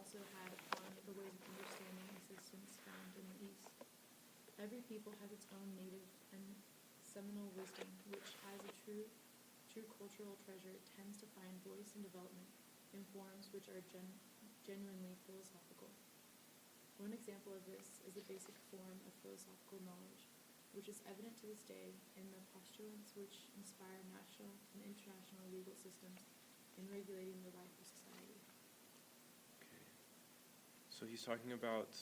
also had upon the ways of understanding existence found in the East. Every people has its own native and seminal wisdom, which, as a true cultural treasure, tends to find voice and development in forms which are genuinely philosophical. One example of this is the basic form of philosophical knowledge, which is evident to this day in the postulants which inspire national and international legal systems in regulating the life of society. Okay. So he's talking about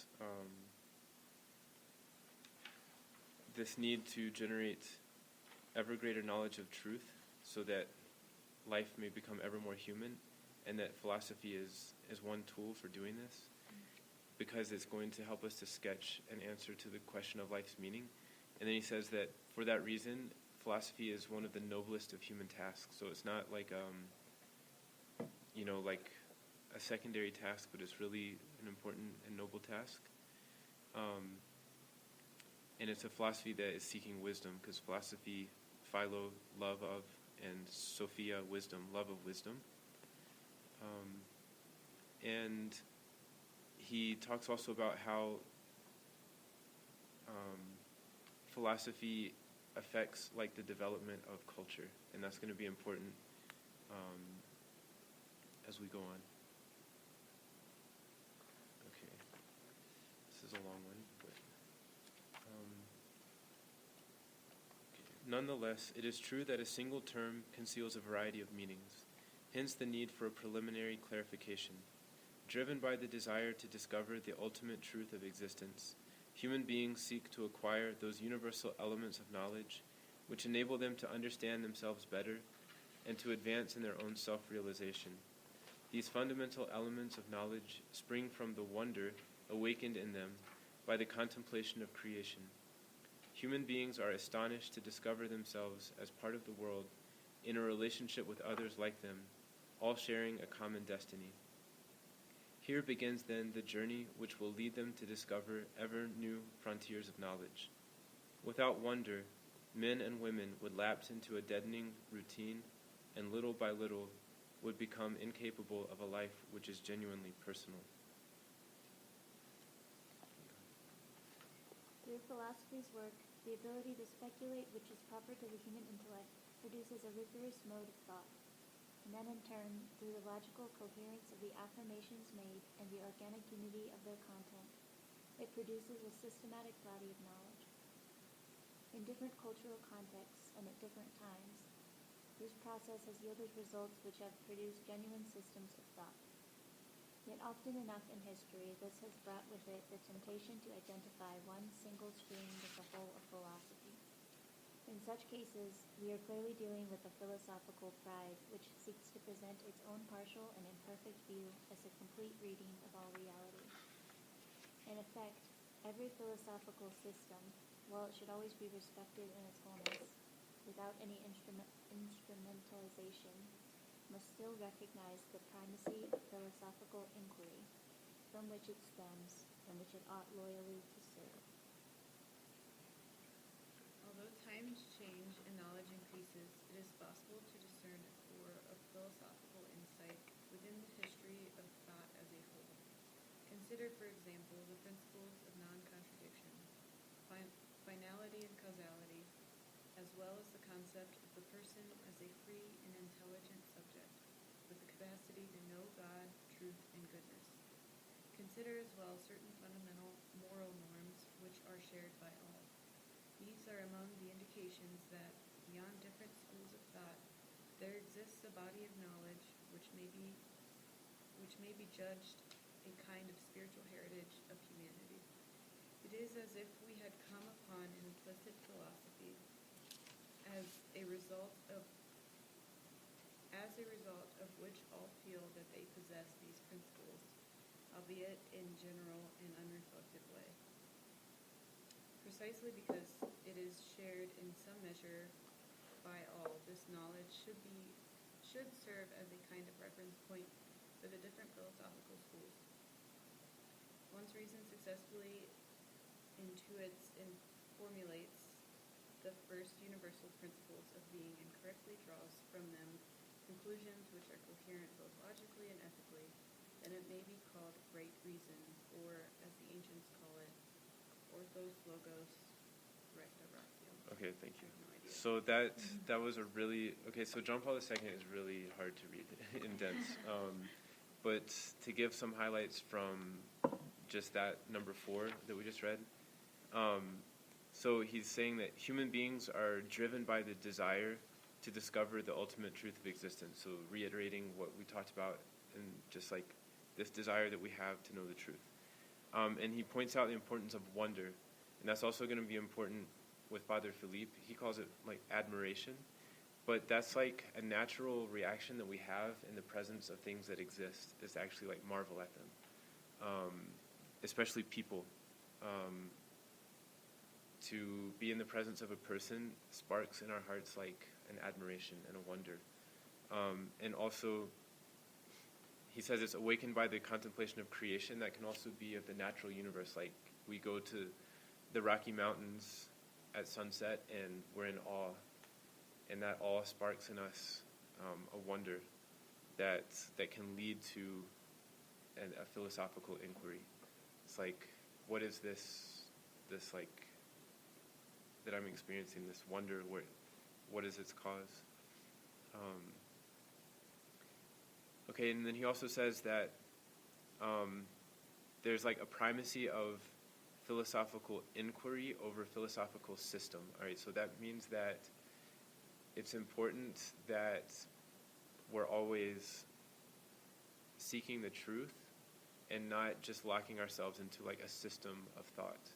this need to generate ever greater knowledge of truth so that life may become ever more human, and that philosophy is one tool for doing this, because it's going to help us to sketch an answer to the question of life's meaning. And then he says that for that reason, philosophy is one of the noblest of human tasks. So it's not like, like a secondary task, but it's really an important and noble task. And it's a philosophy that is seeking wisdom, because philosophy, philo, love of, and Sophia, wisdom, love of wisdom. And he talks also about how philosophy affects like the development of culture, and that's going to be important as we go on. Okay, this is a long one, but okay. Nonetheless, it is true that a single term conceals a variety of meanings, hence the need for a preliminary clarification. Driven by the desire to discover the ultimate truth of existence, human beings seek to acquire those universal elements of knowledge which enable them to understand themselves better and to advance in their own self-realization. These fundamental elements of knowledge spring from the wonder awakened in them by the contemplation of creation. Human beings are astonished to discover themselves as part of the world in a relationship with others like them, all sharing a common destiny. Here begins then the journey which will lead them to discover ever new frontiers of knowledge. Without wonder, men and women would lapse into a deadening routine, and little by little would become incapable of a life which is genuinely personal. Through philosophy's work, the ability to speculate, which is proper to the human intellect, produces a rigorous mode of thought. And then in turn, through the logical coherence of the affirmations made and the organic unity of their content, it produces a systematic body of knowledge. In different cultural contexts and at different times, this process has yielded results which have produced genuine systems of thought. Yet often enough in history, this has brought with it the temptation to identify one single stream with the whole of philosophy. In such cases, we are clearly dealing with a philosophical pride which seeks to present its own partial and imperfect view as a complete reading of all reality. In effect, every philosophical system, while it should always be respected in its wholeness, without any instrumentalization, must still recognize the primacy of philosophical inquiry, from which it stems and which it ought loyally to serve. Although times change and knowledge increases, it is possible to discern a core of philosophical insight within the history of thought as a whole. Consider, for example, the principles of non-contradiction, finality and causality, as well as the concept of the person as a free and intelligent subject, with the capacity to know God, truth, and goodness. Consider as well certain fundamental moral norms which are shared by all. These are among the indications that, beyond different schools of thought, there exists a body of knowledge which may be judged a kind of spiritual heritage of humanity. It is as if we had come upon an implicit philosophy as a result of which all feel that they possess these principles, albeit in general and unreflected way. Precisely because it is shared in some measure by all, this knowledge should serve as a kind of reference point for the different philosophical schools. Once reason successfully intuits and formulates the first universal principles of being and correctly draws from them conclusions which are coherent both logically and ethically, then it may be called right reason, or as the ancients call it, orthos logos recta ratio. Okay, thank you. I have no idea. So that was a really okay. So John Paul II is really hard to read and dense. But to give some highlights from just that number 4 that we just read. So he's saying that human beings are driven by the desire to discover the ultimate truth of existence. So reiterating what we talked about, and just like this desire that we have to know the truth. And he points out the importance of wonder, and that's also going to be important with Father Philippe. He calls it like admiration, but that's like a natural reaction that we have in the presence of things that exist, is to actually like marvel at them, especially people. To be in the presence of a person sparks in our hearts like an admiration and a wonder. And also, he says it's awakened by the contemplation of creation that can also be of the natural universe. Like we go to the Rocky Mountains at sunset and we're in awe. And that awe sparks in us a wonder that can lead to a philosophical inquiry. It's like, what is this like that I'm experiencing, this wonder, what is its cause? Okay, and then he also says that there's like a primacy of philosophical inquiry over philosophical system. All right, so that means that it's important that we're always seeking the truth and not just locking ourselves into like a system of thought.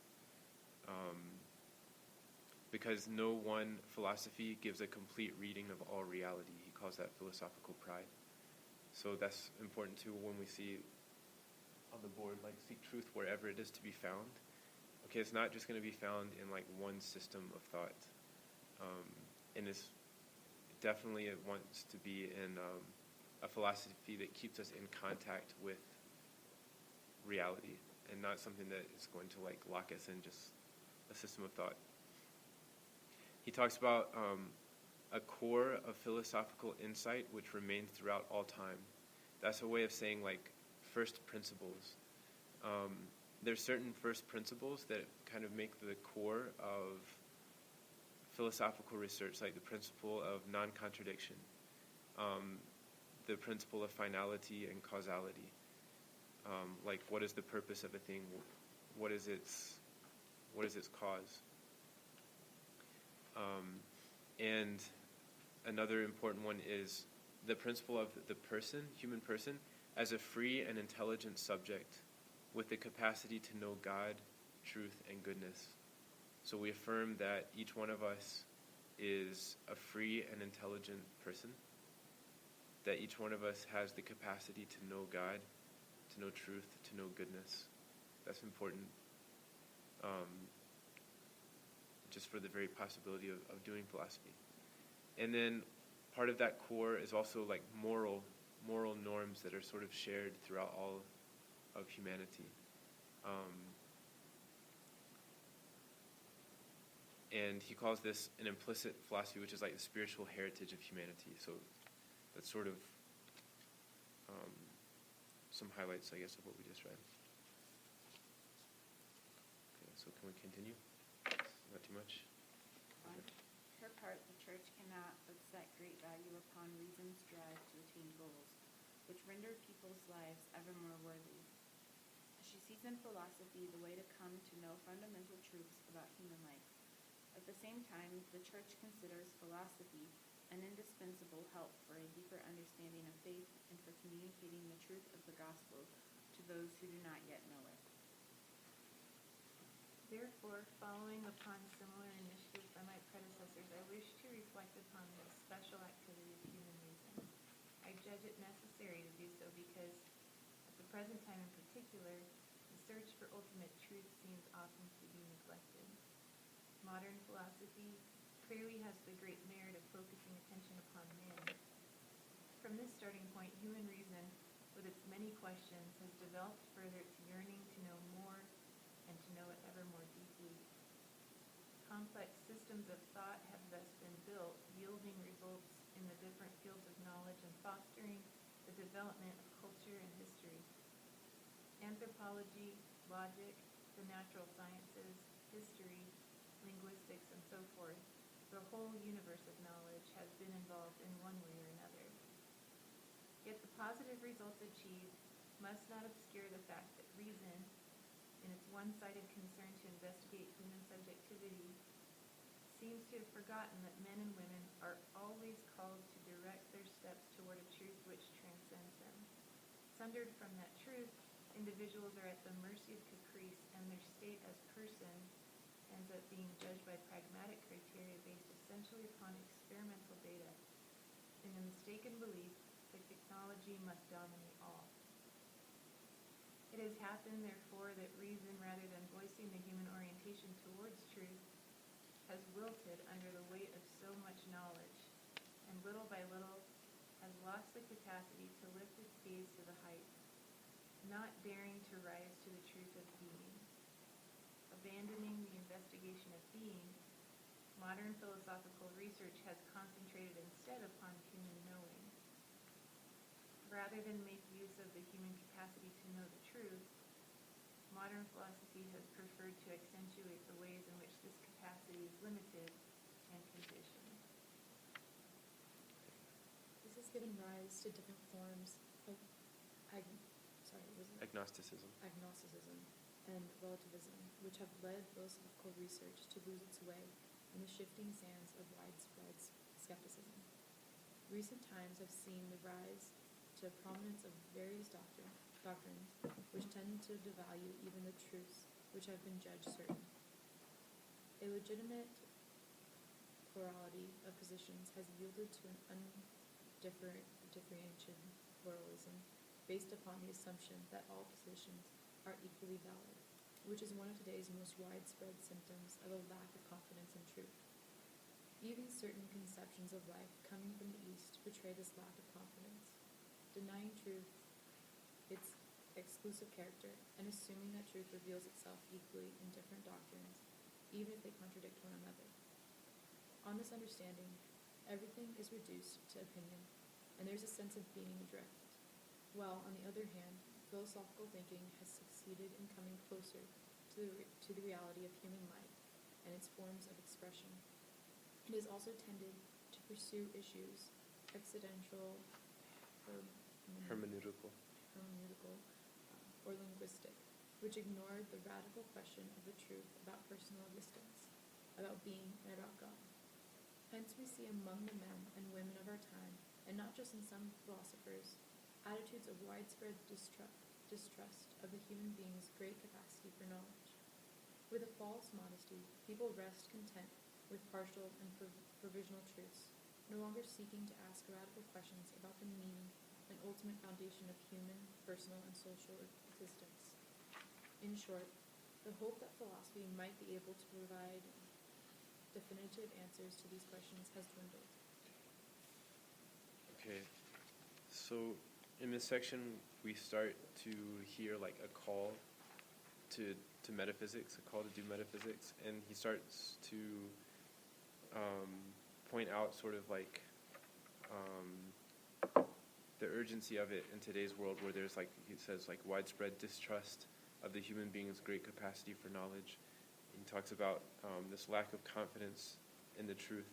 Because no one philosophy gives a complete reading of all reality. He calls that philosophical pride. So that's important too when we see on the board, like seek truth wherever it is to be found. Okay, it's not just going to be found in like one system of thought. And it's definitely it wants to be in a philosophy that keeps us in contact with reality and not something that is going to like lock us in just a system of thought. He talks about a core of philosophical insight which remains throughout all time. That's a way of saying like first principles. There's certain first principles that kind of make the core of philosophical research, like the principle of non-contradiction, the principle of finality and causality. Like what is the purpose of a thing? What is its cause? And another important one is the principle of the person, human person, as a free and intelligent subject with the capacity to know God, truth, and goodness. So we affirm that each one of us is a free and intelligent person, that each one of us has the capacity to know God, to know truth, to know goodness. That's important. Just for the very possibility of doing philosophy. And then part of that core is also like moral norms that are sort of shared throughout all of humanity. And he calls this an implicit philosophy, which is like the spiritual heritage of humanity. So that's sort of some highlights, I guess, of what we just read. Okay, so can we continue? Not too much? On her part, the Church cannot but set great value upon reason's drive to attain goals, which render people's lives ever more worthy. She sees in philosophy the way to come to know fundamental truths about human life. At the same time, the Church considers philosophy an indispensable help for a deeper understanding of faith and for communicating the truth of the gospel to those who do not yet know it. Therefore, following upon similar initiatives by my predecessors, I wish to reflect upon the special activity of human reason. I judge it necessary to do so because, at the present time in particular, the search for ultimate truth seems often to be neglected. Modern philosophy clearly has the great merit of focusing attention upon man. From this starting point, human reason, with its many questions, has developed further its yearning to know more and to know it ever more deeply. Complex systems of thought have thus been built, yielding results in the different fields of knowledge and fostering the development of culture and history. And anthropology, logic, the natural sciences, history, linguistics, and so forth, the whole universe of knowledge has been involved in one way or another. Yet the positive results achieved must not obscure the fact that reason, in its one-sided concern to investigate human subjectivity, seems to have forgotten that men and women are always called to direct their steps toward a truth which transcends them. Sundered from that truth, individuals are at the mercy of caprice, and their state as person ends up being judged by pragmatic criteria based essentially upon experimental data, in the mistaken belief that technology must dominate all. It has happened, therefore, that reason, rather than voicing the human orientation towards truth, has wilted under the weight of so much knowledge, and little by little has lost the capacity to lift its gaze to the heights, not daring to rise to the truth of being. Abandoning the investigation of being, modern philosophical research has concentrated instead upon human knowing. Rather than make use of the human capacity to know the truth, modern philosophy has preferred to accentuate the ways in which this capacity is limited and conditioned. This has given rise to different forms of Agnosticism. agnosticism and relativism, which have led philosophical research to lose its way in the shifting sands of widespread skepticism. Recent times have seen the rise to prominence of various doctrines which tend to devalue even the truths which have been judged certain. A legitimate plurality of positions has yielded to an undifferentiated pluralism based upon the assumption that all positions are equally valid, which is one of today's most widespread symptoms of a lack of confidence in truth. Even certain conceptions of life coming from the East betray this lack of confidence, denying truth its exclusive character and assuming that truth reveals itself equally in different doctrines, even if they contradict one another. On this understanding, everything is reduced to opinion, and there's a sense of being adrift, while, on the other hand, philosophical thinking has succeeded in coming closer to the reality of human life and its forms of expression. It has also tended to pursue issues existential or Hermeneutical. Or linguistic, which ignored the radical question of the truth about personal existence, about being, and about God. Hence we see among the men and women of our time, and not just in some philosophers, attitudes of widespread distrust of the human being's great capacity for knowledge. With a false modesty, people rest content with partial and provisional truths, no longer seeking to ask radical questions about the meaning and ultimate foundation of human, personal, and social existence. In short, the hope that philosophy might be able to provide definitive answers to these questions has dwindled. Okay, so in this section we start to hear like a call to metaphysics, a call to do metaphysics, and he starts to point out sort of like the urgency of it in today's world, where there's, like he says, like widespread distrust of the human being's great capacity for knowledge. He talks about this lack of confidence in the truth,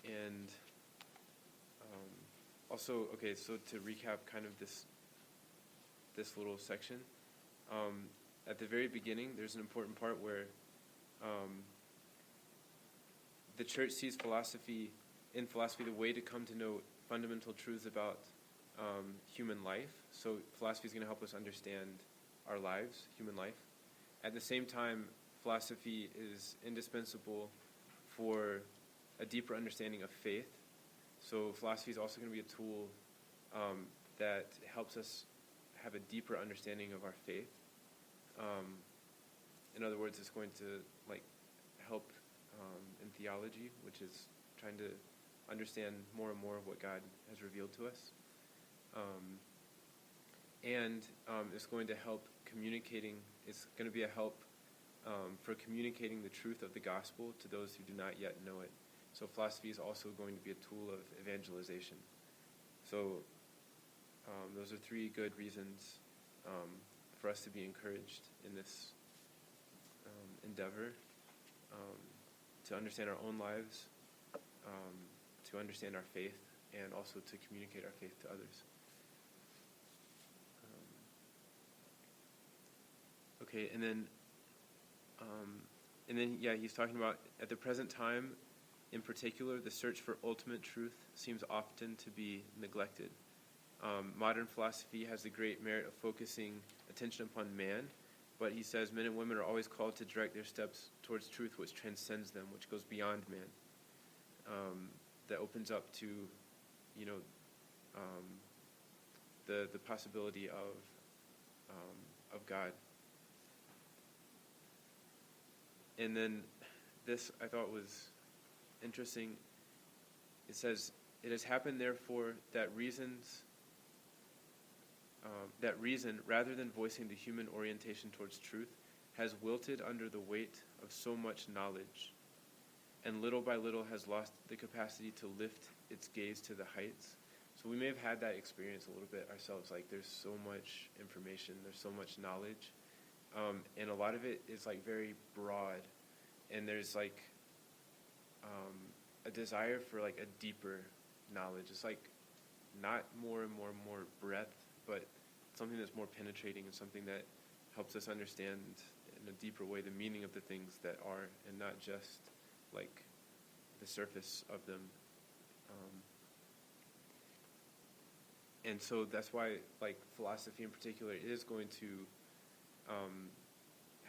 and also, okay, so to recap kind of this little section, at the very beginning there's an important part where the church sees philosophy the way to come to know fundamental truths about human life. So philosophy is going to help us understand our lives, human life. At the same time, philosophy is indispensable for a deeper understanding of faith. So philosophy is also going to be a tool that helps us have a deeper understanding of our faith. In other words, it's going to help in theology, which is trying to understand more and more of what God has revealed to us. And it's going to help communicating. It's going to be a help for communicating the truth of the gospel to those who do not yet know it. So philosophy is also going to be a tool of evangelization. So those those are three good reasons for us to be encouraged in this endeavor, to understand our own lives, to understand our faith, and also to communicate our faith to others. Okay, and then he's talking about at the present time, in particular, the search for ultimate truth seems often to be neglected. Modern philosophy has the great merit of focusing attention upon man, but he says men and women are always called to direct their steps towards truth which transcends them, which goes beyond man, that opens up to, the possibility of God. And then this I thought was interesting. It says, "It has happened, therefore, that reason, rather than voicing the human orientation towards truth, has wilted under the weight of so much knowledge, and little by little has lost the capacity to lift its gaze to the heights." So we may have had that experience a little bit ourselves. Like, there's so much information, there's so much knowledge, and a lot of it is like very broad, and there's like a desire for like a deeper knowledge. It's like not more and more and more breadth, but something that's more penetrating and something that helps us understand in a deeper way the meaning of the things that are, and not just like the surface of them. And so that's why, like, philosophy in particular is going to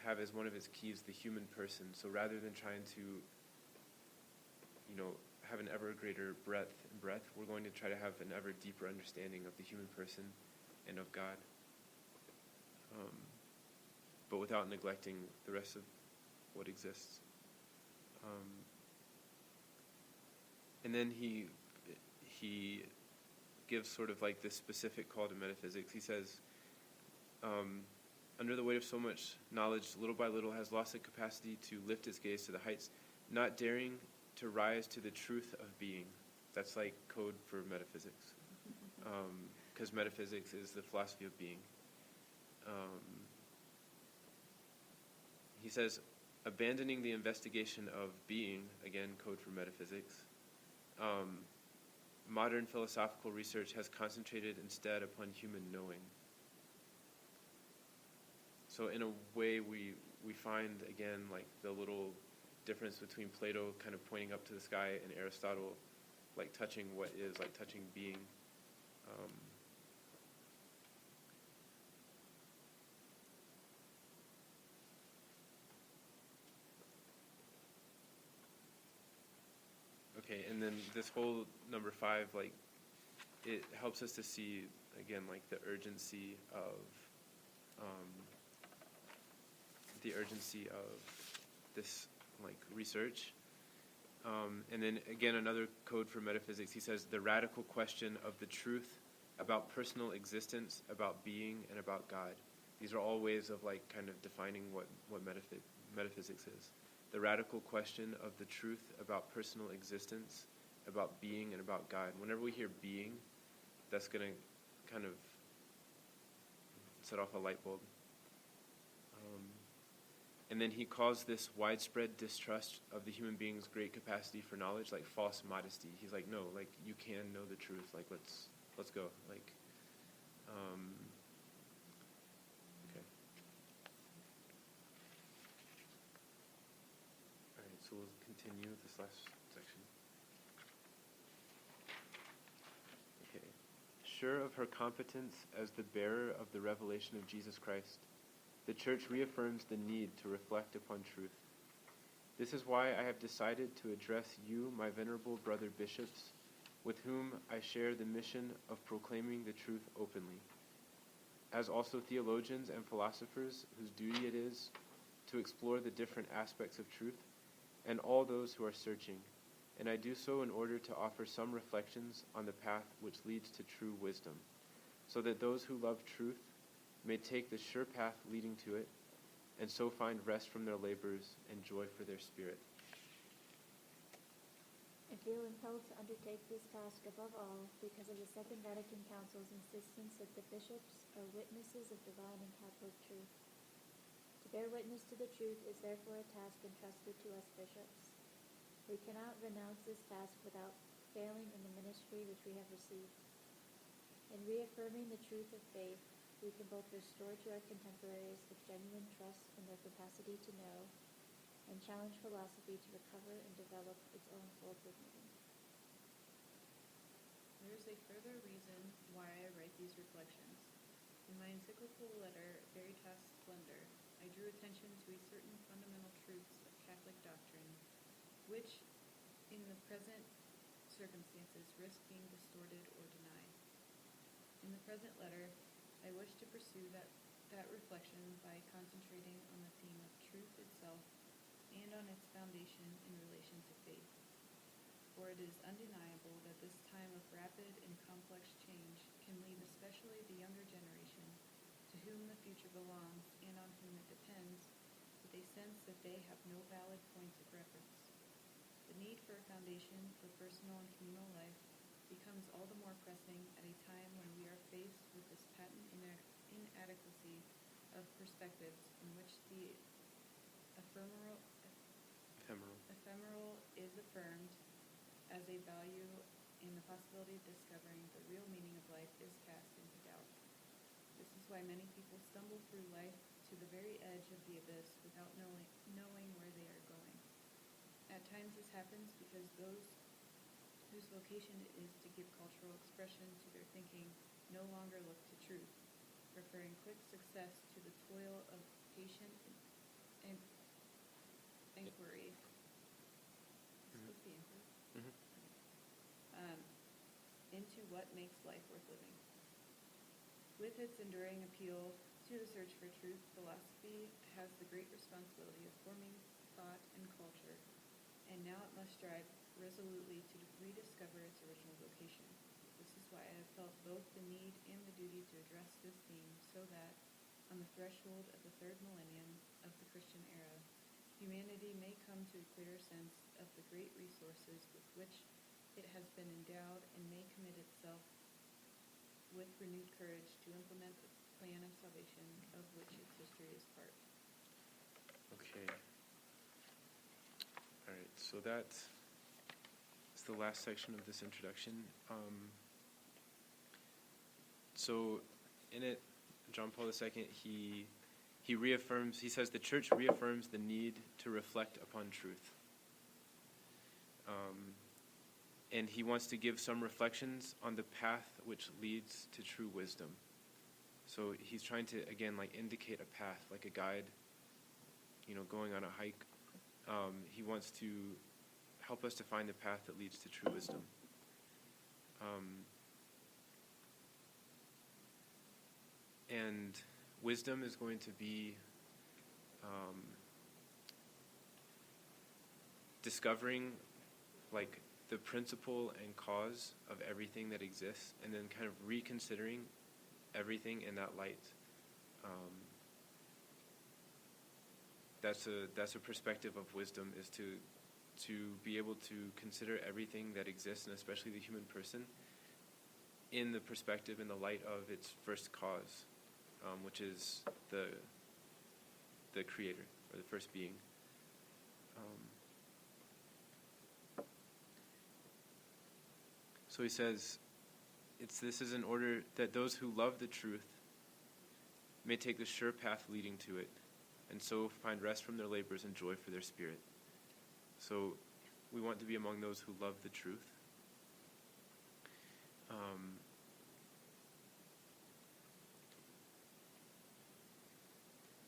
have as one of its keys the human person. So rather than trying to, have an ever greater breadth, we're going to try to have an ever deeper understanding of the human person and of God, but without neglecting the rest of what exists. And then he gives sort of like this specific call to metaphysics. He says, under the weight of so much knowledge, little by little has lost the capacity to lift its gaze to the heights, not daring to rise to the truth of being. That's like code for metaphysics, because metaphysics is the philosophy of being. He says, abandoning the investigation of being, again, code for metaphysics, modern philosophical research has concentrated instead upon human knowing. So in a way, we find, again, like the little difference between Plato kind of pointing up to the sky and Aristotle, like touching what is, like touching being. Okay, and then this whole number 5, like, it helps us to see, again, like the urgency of this, like, research. And then, again, another code for metaphysics. He says, the radical question of the truth about personal existence, about being, and about God. These are all ways of, like, kind of defining what metaphysics is. The radical question of the truth about personal existence, about being, and about God. Whenever we hear being, that's going to kind of set off a light bulb. And then he calls this widespread distrust of the human being's great capacity for knowledge like false modesty. He's like, no, like, you can know the truth. Like, let's go. Like, okay. All right, so we'll continue with this last section. Okay. Sure of her competence as the bearer of the revelation of Jesus Christ, the Church reaffirms the need to reflect upon truth. This is why I have decided to address you, my venerable brother bishops, with whom I share the mission of proclaiming the truth openly, as also theologians and philosophers whose duty it is to explore the different aspects of truth, and all those who are searching, and I do so in order to offer some reflections on the path which leads to true wisdom, so that those who love truth may take the sure path leading to it, and so find rest from their labors and joy for their spirit. I feel impelled to undertake this task above all because of the Second Vatican Council's insistence that the bishops are witnesses of divine and Catholic truth. To bear witness to the truth is therefore a task entrusted to us bishops. We cannot renounce this task without failing in the ministry which we have received. In reaffirming the truth of faith, we can both restore to our contemporaries a genuine trust in their capacity to know, and challenge philosophy to recover and develop its own full dignity. There is a further reason why I write these reflections. In my encyclical letter, Veritas Splendor, I drew attention to a certain fundamental truths of Catholic doctrine, which, in the present circumstances, risk being distorted or denied. In the present letter, I wish to pursue that reflection by concentrating on the theme of truth itself and on its foundation in relation to faith. For it is undeniable that this time of rapid and complex change can leave especially the younger generation, to whom the future belongs and on whom it depends, with a sense that they have no valid points of reference. The need for a foundation for personal and communal life becomes all the more pressing at a time when we are faced with this patent inadequacy of perspectives in which the ephemeral is affirmed as a value, and the possibility of discovering the real meaning of life is cast into doubt. This is why many people stumble through life to the very edge of the abyss without knowing where they are going. At times this happens because those whose vocation it is to give cultural expression to their thinking no longer look to truth, preferring quick success to the toil of patient inquiry. Into what makes life worth living. With its enduring appeal to the search for truth, philosophy has the great responsibility of forming thought and culture, and now it must strive resolutely to rediscover its original vocation. This is why I have felt both the need and the duty to address this theme, so that, on the threshold of the third millennium of the Christian era, humanity may come to a clearer sense of the great resources with which it has been endowed, and may commit itself with renewed courage to implement the plan of salvation of which its history is part. Okay. All right, so that is the last section of this introduction. So in it, John Paul II, he says the church reaffirms the need to reflect upon truth. And he wants to give some reflections on the path which leads to true wisdom. So he's trying to, again, like indicate a path, like a guide, going on a hike. He wants to help us to find the path that leads to true wisdom. And wisdom is going to be discovering, like, the principle and cause of everything that exists, and then kind of reconsidering everything in that light. That's a perspective of wisdom, is to be able to consider everything that exists, and especially the human person, in the perspective, in the light of its first cause, which is the creator, or the first being. So he says, this is in order that those who love the truth may take the sure path leading to it, and so find rest from their labors and joy for their spirit. So we want to be among those who love the truth.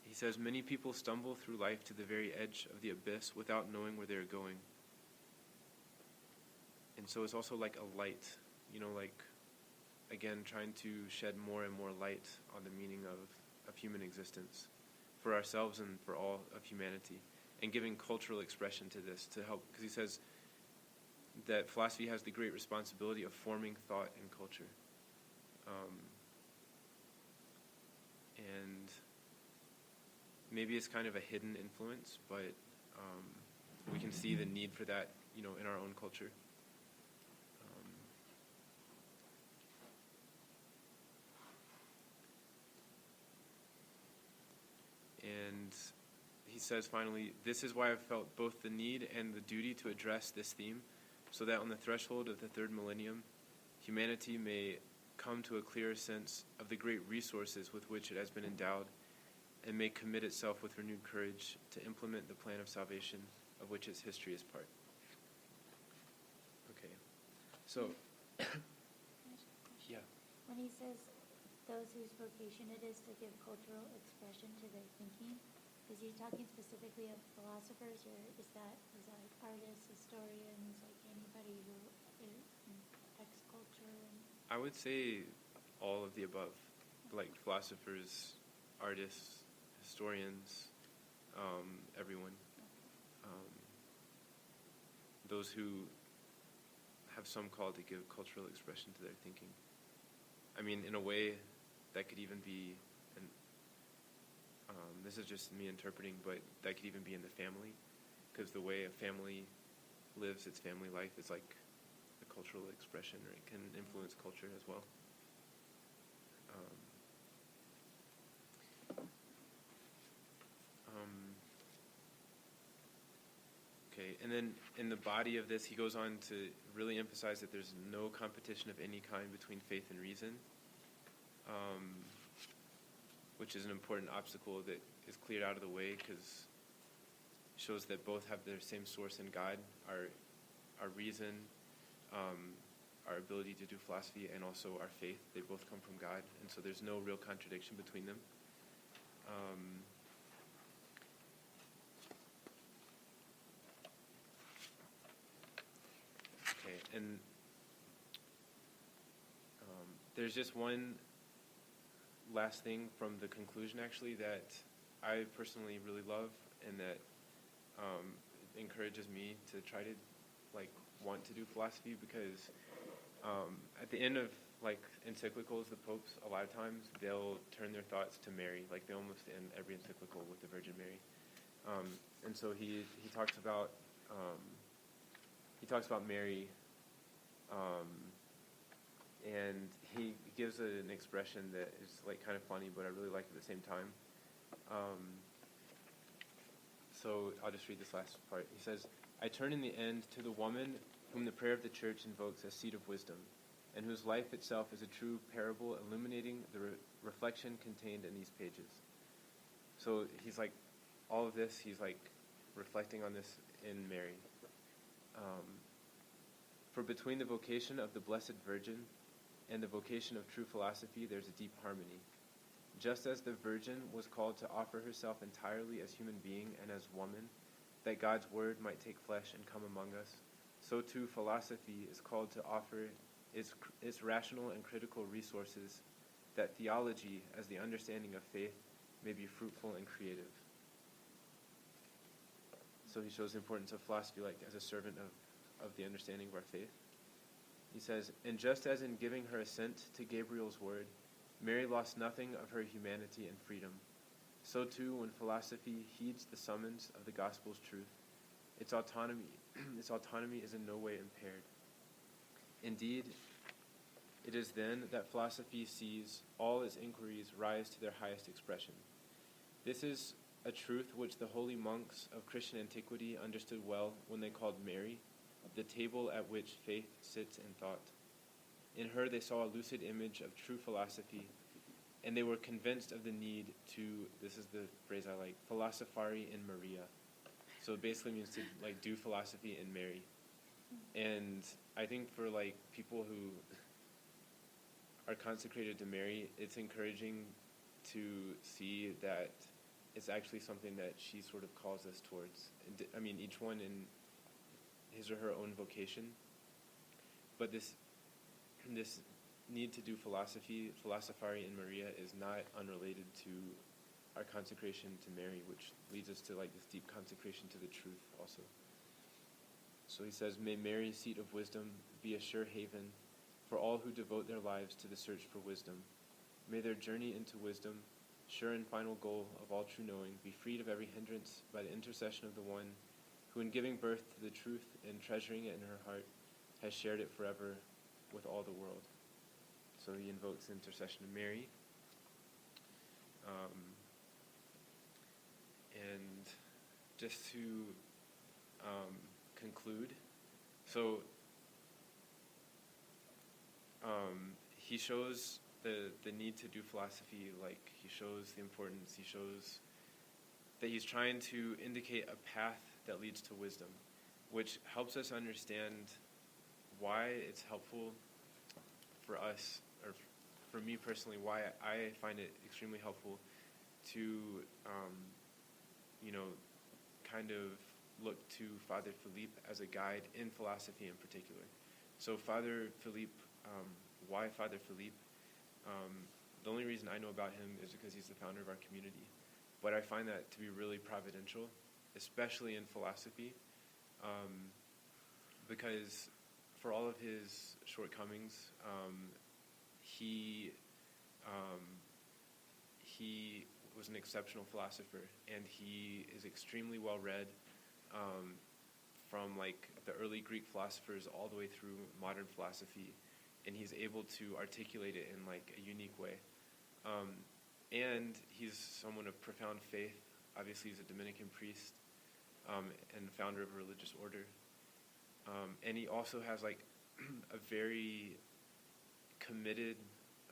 He says, many people stumble through life to the very edge of the abyss without knowing where they're going. And so it's also like a light, again, trying to shed more and more light on the meaning of human existence for ourselves and for all of humanity, and giving cultural expression to this to help, because he says that philosophy has the great responsibility of forming thought and culture. And maybe it's kind of a hidden influence, but we can see the need for that, in our own culture. says finally, "This is why I've felt both the need and the duty to address this theme, so that on the threshold of the third millennium, humanity may come to a clearer sense of the great resources with which it has been endowed, and may commit itself with renewed courage to implement the plan of salvation of which its history is part." Okay, so, Can I ask a question? yeah. When he says those whose vocation it is to give cultural expression to their thinking, is he talking specifically of philosophers, or is that like artists, historians, like anybody who is in text culture? And I would say all of the above, like philosophers, artists, historians, everyone. Those who have some call to give cultural expression to their thinking. I mean, in a way, that could even be, this is just me interpreting, but that could even be in the family, because the way a family lives its family life is like a cultural expression, or it can influence culture as well. Okay, and then in the body of this, he goes on to really emphasize that there's no competition of any kind between faith and reason, which is an important obstacle that is cleared out of the way, because it shows that both have their same source in God, our reason, our ability to do philosophy, and also our faith. They both come from God, and so there's no real contradiction between them. Okay, and there's just one last thing from the conclusion, actually, that I personally really love, and that encourages me to try to want to do philosophy, because at the end of encyclicals, the popes, a lot of times they'll turn their thoughts to Mary. They almost end every encyclical with the Virgin Mary, and so he talks about Mary, and he gives an expression that is kind of funny, but I really like at the same time. So I'll just read this last part. He says, "I turn in the end to the woman whom the prayer of the Church invokes as seat of wisdom, and whose life itself is a true parable illuminating the reflection contained in these pages." So he's all of this, he's reflecting on this in Mary. "For between the vocation of the Blessed Virgin and the vocation of true philosophy, there's a deep harmony. Just as the Virgin was called to offer herself entirely as human being and as woman, that God's word might take flesh and come among us, so too philosophy is called to offer its rational and critical resources, that theology, as the understanding of faith, may be fruitful and creative." So he shows the importance of philosophy as a servant of the understanding of our faith. He says, "And just as in giving her assent to Gabriel's word, Mary lost nothing of her humanity and freedom, so too when philosophy heeds the summons of the gospel's truth, its autonomy is in no way impaired. Indeed, it is then that philosophy sees all its inquiries rise to their highest expression. This is a truth which the holy monks of Christian antiquity understood well when they called Mary the table at which faith sits in thought. In her they saw a lucid image of true philosophy, and they were convinced of the need to," this is the phrase I like, "philosophari in Maria." So it basically means to do philosophy in Mary. And I think for people who are consecrated to Mary, it's encouraging to see that it's actually something that she sort of calls us towards. I mean, each one in his or her own vocation, but this need to do philosophari in Maria, is not unrelated to our consecration to Mary, which leads us to this deep consecration to the truth also. So he says, "May Mary's seat of wisdom be a sure haven for all who devote their lives to the search for wisdom. May their journey into wisdom, sure and final goal of all true knowing, be freed of every hindrance by the intercession of the one who, in giving birth to the truth and treasuring it in her heart, has shared it forever with all the world." So he invokes the intercession of Mary. And just to conclude, so he shows the need to do philosophy, like he shows the importance, he shows that he's trying to indicate a path that leads to wisdom, which helps us understand why it's helpful for us, or for me personally, why I find it extremely helpful to, kind of look to Father Philippe as a guide in philosophy in particular. So Father Philippe, why Father Philippe? The only reason I know about him is because he's the founder of our community. But I find that to be really providential, especially in philosophy, because for all of his shortcomings, he was an exceptional philosopher, and he is extremely well read, from like the early Greek philosophers all the way through modern philosophy, and he's able to articulate it in like a unique way. And he's someone of profound faith. Obviously, he's a Dominican priest, and founder of a religious order. And he also has like a very committed,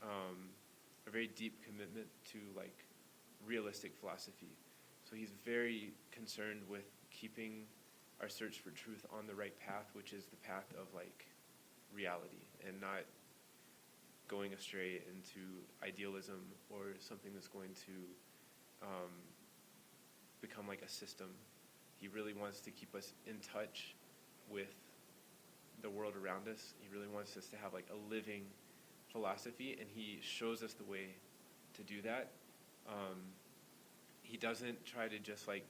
a very deep commitment to like realistic philosophy. So he's very concerned with keeping our search for truth on the right path, which is the path of like reality, and not going astray into idealism or something that's going to become like a system. He really wants to keep us in touch with the world around us. He really wants us to have like a living philosophy, and he shows us the way to do that. He doesn't try to just like,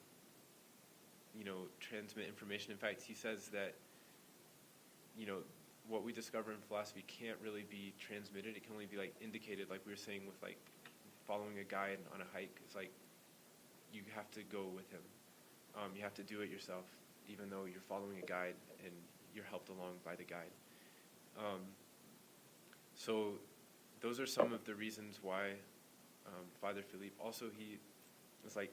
transmit information. In fact, he says that, what we discover in philosophy can't really be transmitted. It can only be like indicated, like we were saying with like following a guide on a hike. It's like you have to go with him. You have to do it yourself, even though you're following a guide and you're helped along by the guide. So those are some of the reasons why Father Philippe. Also, he was like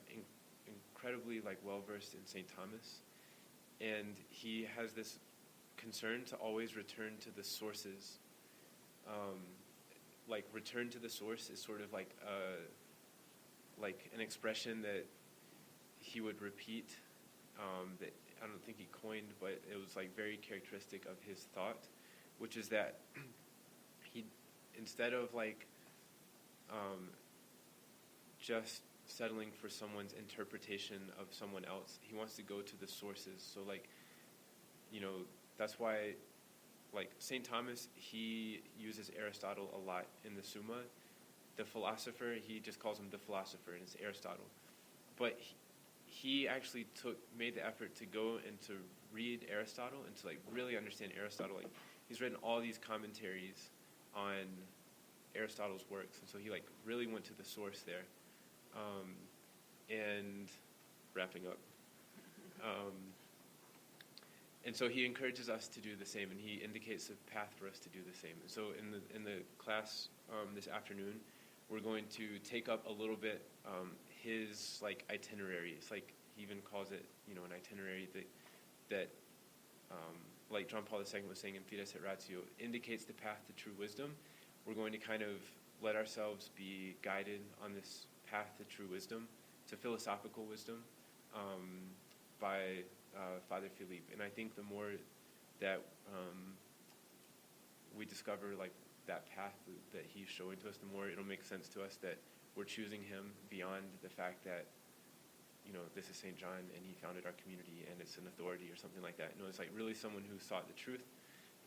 incredibly like well-versed in St. Thomas, and he has this concern to always return to the sources. Like return to the source is sort of like an expression that he would repeat, that I don't think he coined, but it was like very characteristic of his thought, which is that he, instead of like just settling for someone's interpretation of someone else, he wants to go to the sources. So like, that's why like St. Thomas, he uses Aristotle a lot in the Summa. The philosopher, he just calls him the philosopher, and it's Aristotle. But he actually made the effort to go and to read Aristotle and to like really understand Aristotle. Like he's written all these commentaries on Aristotle's works, and so he like really went to the source there. And wrapping up. And so he encourages us to do the same, and he indicates a path for us to do the same. And so in the class this afternoon, we're going to take up a little bit his like itinerary. It's like he even calls it, an itinerary that like John Paul II was saying in Fides et Ratio, indicates the path to true wisdom. We're going to kind of let ourselves be guided on this path to true wisdom, to philosophical wisdom, by Father Philippe. And I think the more that we discover like that path that he's showing to us, the more it'll make sense to us that we're choosing him beyond the fact that, this is St. John and he founded our community and it's an authority or something like that. No, it's like really someone who sought the truth,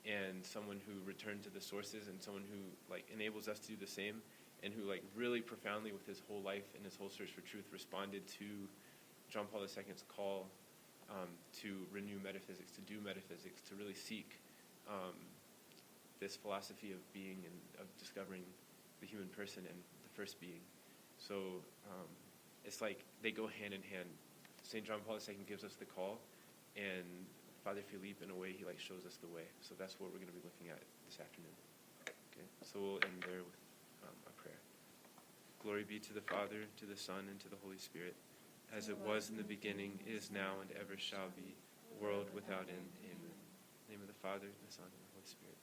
and someone who returned to the sources, and someone who like enables us to do the same, and who like really profoundly with his whole life and his whole search for truth responded to John Paul II's call to renew metaphysics, to do metaphysics, to really seek this philosophy of being and of discovering the human person and the first being. So it's like they go hand in hand. St. John Paul II gives us the call, and Father Philippe, in a way, he like shows us the way. So that's what we're going to be looking at this afternoon. Okay, so we'll end there with a prayer. Glory be to the Father, to the Son, and to the Holy Spirit, as it was in the beginning, is now, and ever shall be, world without end. Amen. In the name of the Father, and the Son, and the Holy Spirit.